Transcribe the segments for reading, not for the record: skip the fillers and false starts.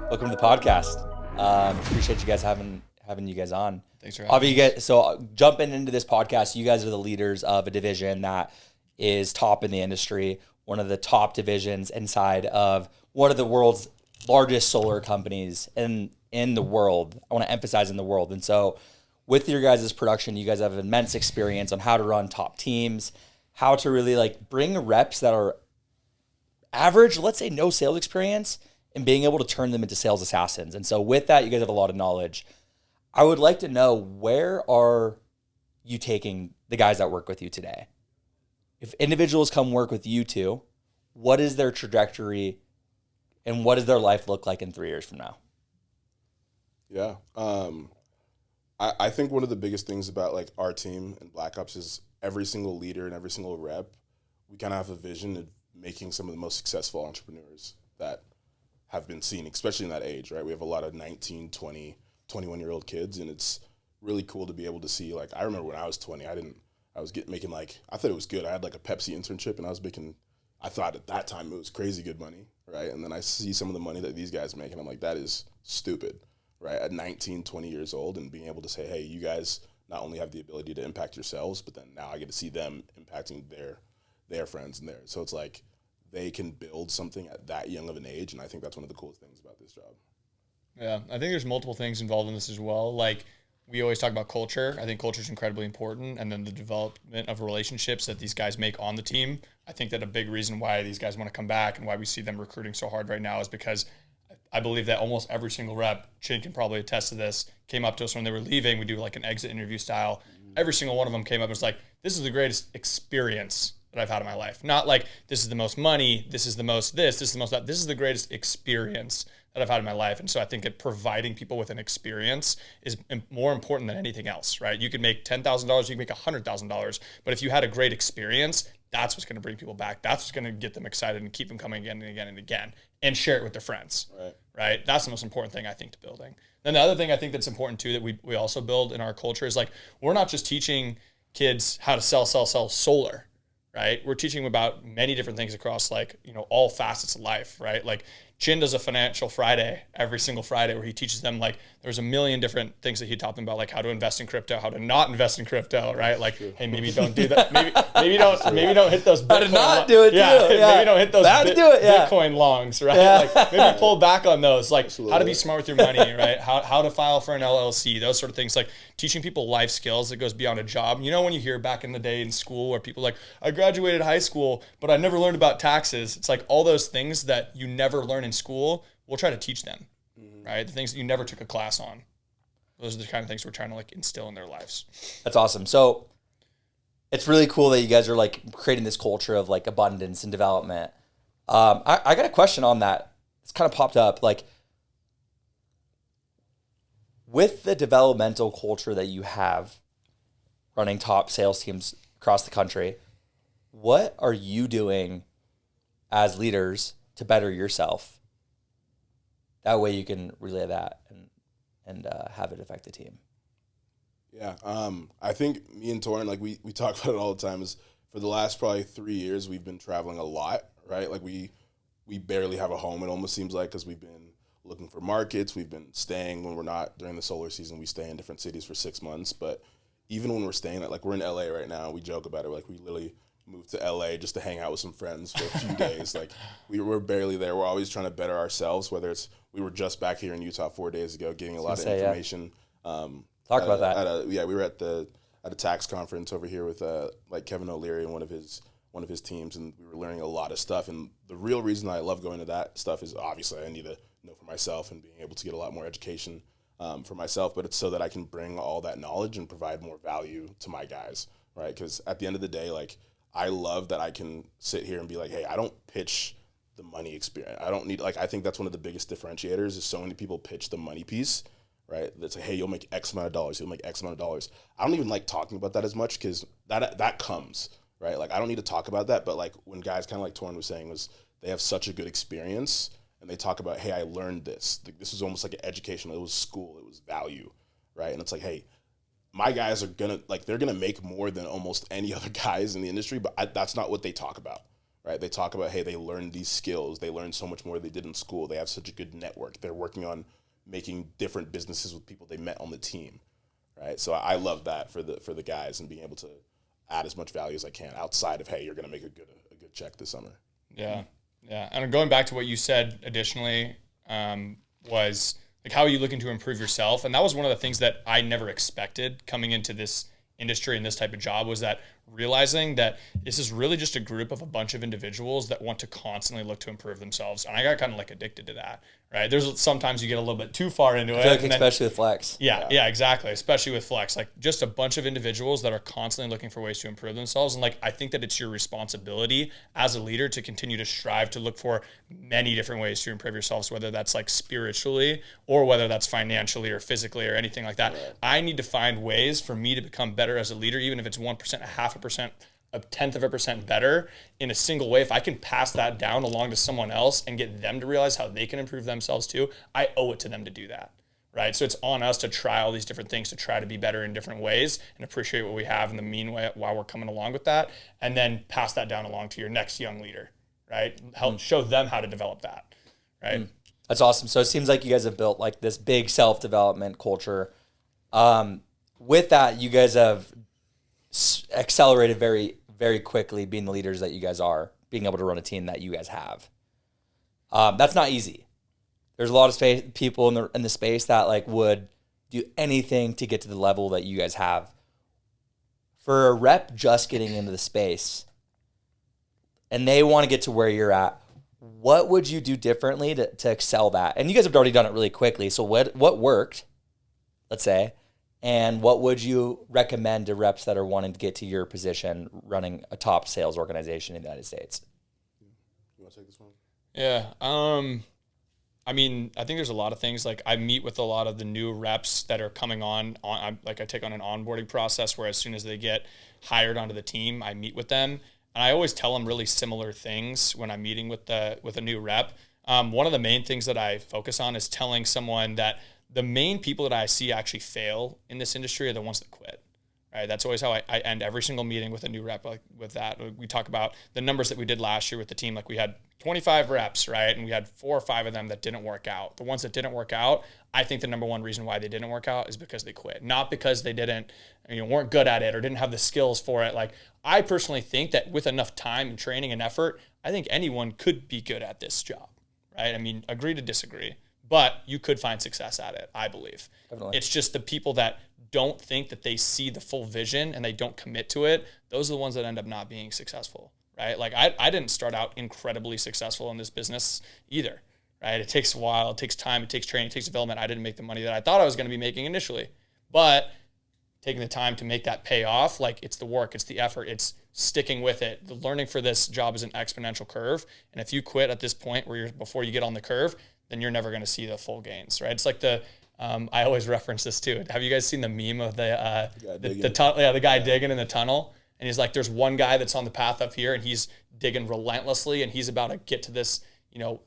Welcome to the podcast. Appreciate you guys having you guys on. Thanks for having us. So jumping into this podcast, you guys are the leaders of a division that is top in the industry, one of the top divisions inside of one of the world's largest solar companies in the world. I want to emphasize in the world. And so with your guys' production, you guys have immense experience on how to run top teams, how to really like bring reps that are average, let's say no sales experience, and being able to turn them into sales assassins. And so with that, you guys have a lot of knowledge. I would like to know, where are you taking the guys that work with you today? If individuals come work with you two, what is their trajectory and what does their life look like in 3 years from now? Yeah. I think one of the biggest things about like our team and Black Ops is every single leader and every single rep, we kind of have a vision of making some of the most successful entrepreneurs that have been seen, especially in that age, right? We have a lot of 19, 20, 21-year-old kids, and it's really cool to be able to see, like, I remember when I was 20, I thought it was good. I had like a Pepsi internship, and I thought at that time it was crazy good money, right? And then I see some of the money that these guys make, and I'm like, that is stupid, right? At 19, 20 years old, and being able to say, hey, you guys not only have the ability to impact yourselves, but then now I get to see them impacting their friends and theirs. So it's like they can build something at that young of an age, and I think that's one of the coolest things about this job. Yeah, I think there's multiple things involved in this as well. Like, we always talk about culture. I think culture is incredibly important, and then the development of relationships that these guys make on the team. I think that a big reason why these guys want to come back and why we see them recruiting so hard right now is because I believe that almost every single rep, Chin can probably attest to this, came up to us when they were leaving. We do like an exit interview style. Every single one of them came up and was like, this is the greatest experience that I've had in my life. Not like, this is the most money, this is the most this is the most that. This is the greatest experience that I've had in my life. And so I think that providing people with an experience is more important than anything else, right? You can make $10,000, you can make $100,000, but if you had a great experience, that's what's going to bring people back. That's what's going to get them excited and keep them coming again and again and again, and share it with their friends, right? That's the most important thing, I think, to building. Then the other thing I think that's important too that we also build in our culture is like, we're not just teaching kids how to sell solar, right? We're teaching them about many different things across like, all facets of life, right? Like Chin does a financial Friday every single Friday where he teaches them like there's a million different things that he taught them about, like how to invest in crypto, how to not invest in crypto, right? Like, hey, maybe don't do that. Maybe don't hit those Bitcoin. How to not do it too. Yeah. Maybe don't hit those Bitcoin longs, right? Yeah. Like maybe pull back on those, like Absolutely. How to be smart with your money, right? How to file for an LLC, those sort of things. Like teaching people life skills that goes beyond a job. When you hear back in the day in school where people like, I graduated high school, but I never learned about taxes. It's like all those things that you never learn in school, we'll try to teach them, right? The things that you never took a class on. Those are the kind of things we're trying to like instill in their lives. That's awesome. So it's really cool that you guys are like creating this culture of like abundance and development. I got a question on that. It's kind of popped up. Like, with the developmental culture that you have running top sales teams across the country, what are you doing as leaders to better yourself? That way you can relay that and have it affect the team. Yeah, I think me and Torrin, like we talk about it all the time, is for the last probably 3 years we've been traveling a lot, right? Like we barely have a home, it almost seems like, because we've been looking for markets. We've been staying when we're not during the solar season. We stay in different cities for 6 months. But even when we're staying, like we're in LA right now, we joke about it. Like we literally moved to LA just to hang out with some friends for a few days. Like we're barely there. We're always trying to better ourselves. Whether it's we were just back here in Utah 4 days ago, getting a lot of information. Talk about that. We were at a tax conference over here with like Kevin O'Leary and one of his teams, and we were learning a lot of stuff. And the real reason I love going to that stuff is obviously I need to know for myself and being able to get a lot more education for myself, but it's so that I can bring all that knowledge and provide more value to my guys, right? Because at the end of the day, like I love that I can sit here and be like, hey, I don't pitch the money experience. I don't need, like, I think that's one of the biggest differentiators is so many people pitch the money piece, right? That's like, hey, you'll make X amount of dollars. You'll make X amount of dollars. I don't even like talking about that as much because that comes, right? Like I don't need to talk about that, but like when guys kind of like Torrin was saying was they have such a good experience and they talk about, hey, I learned this. This was almost like an educational. It was school. It was value, right? And it's like, hey, my guys are they're gonna make more than almost any other guys in the industry, but that's not what they talk about, right? They talk about, hey, they learned these skills. They learned so much more than they did in school. They have such a good network. They're working on making different businesses with people they met on the team, right? So I love that for the guys and being able to add as much value as I can outside of, hey, you're going to make a good check this summer. Yeah. And going back to what you said additionally, was like, how are you looking to improve yourself? And that was one of the things that I never expected coming into this industry and this type of job, was that realizing that this is really just a group of a bunch of individuals that want to constantly look to improve themselves. And I got kind of like addicted to that, right? There's sometimes you get a little bit too far into it. Like especially with Flex. Yeah, exactly. Especially with Flex, like just a bunch of individuals that are constantly looking for ways to improve themselves. And like, I think that it's your responsibility as a leader to continue to strive to look for many different ways to improve yourselves, whether that's like spiritually or whether that's financially or physically or anything like that. Right. I need to find ways for me to become better as a leader, even if it's 1%, 0.5%, 0.1% better in a single way. If I can pass that down along to someone else and get them to realize how they can improve themselves too, I owe it to them to do that, right? So it's on us to try all these different things, to try to be better in different ways and appreciate what we have in the meanwhile while we're coming along with that, and then pass that down along to your next young leader, right? Help show them how to develop that, right? That's awesome. So it seems like you guys have built like this big self-development culture. With that, you guys have accelerated very, very quickly, being the leaders that you guys are, being able to run a team that you guys have. That's not easy. There's a lot of people in the space that like would do anything to get to the level that you guys have. For a rep just getting into the space and they want to get to where you're at, what would you do differently to excel that? And you guys have already done it really quickly. So what worked, let's say, and what would you recommend to reps that are wanting to get to your position running a top sales organization in the United States? You want to take this one? Yeah. I mean, I think there's a lot of things. Like, I meet with a lot of the new reps that are coming on. I take on an onboarding process where as soon as they get hired onto the team, I meet with them. And I always tell them really similar things when I'm meeting with a new rep. One of the main things that I focus on is telling someone that the main people that I see actually fail in this industry are the ones that quit. Right? That's always how I end every single meeting with a new rep. Like with that, we talk about the numbers that we did last year with the team. Like we had 25 reps, right? And we had 4 or 5 of them that didn't work out. The ones that didn't work out, I think the number one reason why they didn't work out is because they quit. Not because they weren't good at it or didn't have the skills for it. Like, I personally think that with enough time and training and effort, I think anyone could be good at this job, right? I mean, agree to disagree, but you could find success at it, I believe. Definitely. It's just the people that don't think that they see the full vision and they don't commit to it, those are the ones that end up not being successful, right? Like, I didn't start out incredibly successful in this business either, right? It takes a while, it takes time, it takes training, it takes development. I didn't make the money that I thought I was going to be making initially, but taking the time to make that pay off, like, it's the work, it's the effort, it's sticking with it. The learning for this job is an exponential curve, and if you quit at this point before you get on the curve, then you're never going to see the full gains, right? It's like I always reference this too. Have you guys seen the meme of the guy digging in the tunnel? And he's like, there's one guy that's on the path up here and he's digging relentlessly and he's about to get to this,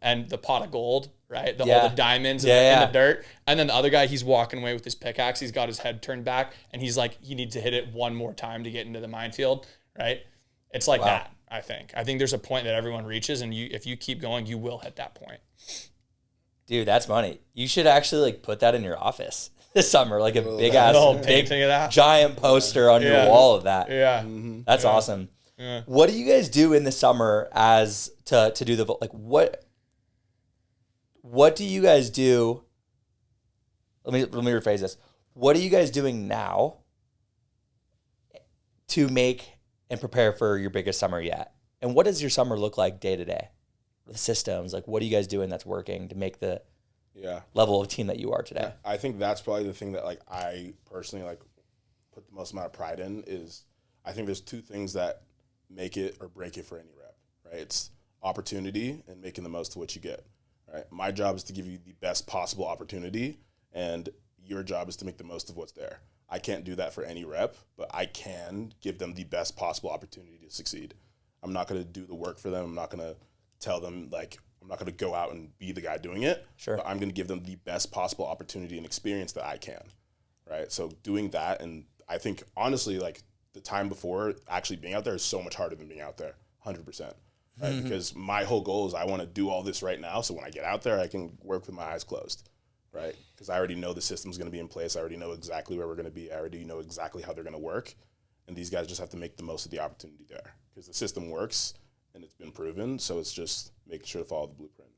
and the pot of gold, right? All the diamonds in the dirt. And then the other guy, he's walking away with his pickaxe. He's got his head turned back and he's like, he needs to hit it one more time to get into the minefield, right? It's like that, I think. I think there's a point that everyone reaches, and if you keep going, you will hit that point. Dude, that's money. You should actually put that in your office this summer, like a big ass, painting of that, giant poster on your wall of that. Yeah, that's awesome. Yeah. What do you guys do in the summer as to do the like? What do you guys do? Let me rephrase this. What are you guys doing now to make and prepare for your biggest summer yet? And what does your summer look like day to day? The systems, like, what are you guys doing that's working to make the level of team that you are today? I think that's probably the thing that, like, I personally, like, put the most amount of pride in is I think there's 2 things that make it or break it for any rep, right? It's opportunity and making the most of what you get, right? My job is to give you the best possible opportunity, and your job is to make the most of what's there. I can't do that for any rep, but I can give them the best possible opportunity to succeed. I'm not going to do the work for them. I'm not going to tell them, like, I'm not going to go out and be the guy doing it. Sure. But I'm going to give them the best possible opportunity and experience that I can, right? So doing that, and I think, honestly, like, the time before actually being out there is so much harder than being out there, 100%. right? Because my whole goal is I want to do all this right now, so when I get out there, I can work with my eyes closed, right? Because I already know the system's going to be in place. I already know exactly where we're going to be. I already know exactly how they're going to work, and these guys just have to make the most of the opportunity there because the system works and it's been proven. So it's just making sure to follow the blueprint.